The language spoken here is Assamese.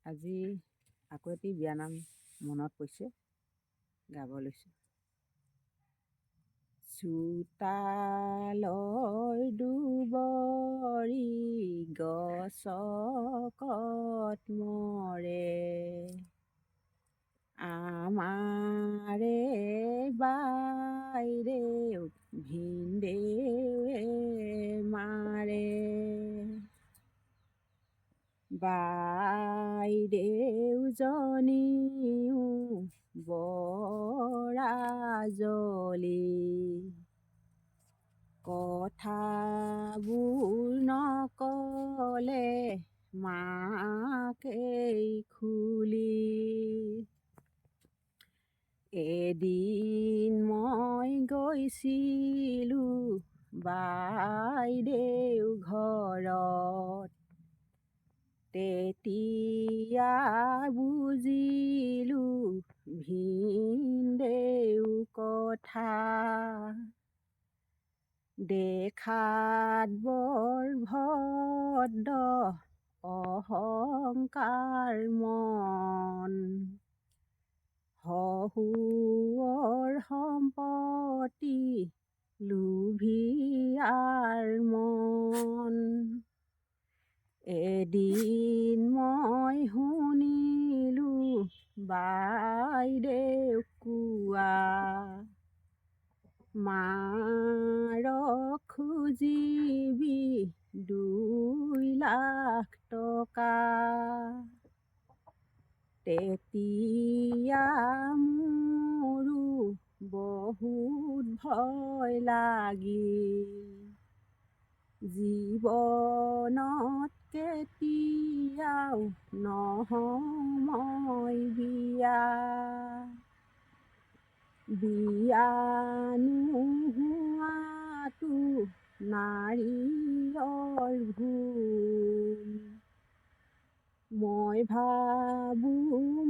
আজি আকৌ এটি বিয়ানাম মনত পৰিছে, গাব লৈছোঁ। চোতালৰ দুবৰি গছকত মৰে, আমাৰে বাইদেউ ভিনদেউৱে মাৰে। বাইদেউজনীও বৰ আজলী, কথাবোৰ নকলে মাকেই খুলি। এদিন মই গৈছিলোঁ বাইদেউ ঘৰত, তেতিয়া বুজিলোঁ ভিনদেউ কথা। দেখাত বৰ ভদ্ৰ, অহংকাৰ মন, শহুৰৰ সম্পত্তি লোভিয়াৰ মন। এদিন মই শুনিলোঁ বাইদেউক কোৱা, মাৰক খুজিবি 2 লাখ টকা। তেতিয়া মোৰো বহুত ভয় লাগিল, জীৱনত কেতিয়াও নহওঁ মই বিয়া। বিয়া নোহোৱাটো নাৰীৰ ভুল, মই ভাবোঁ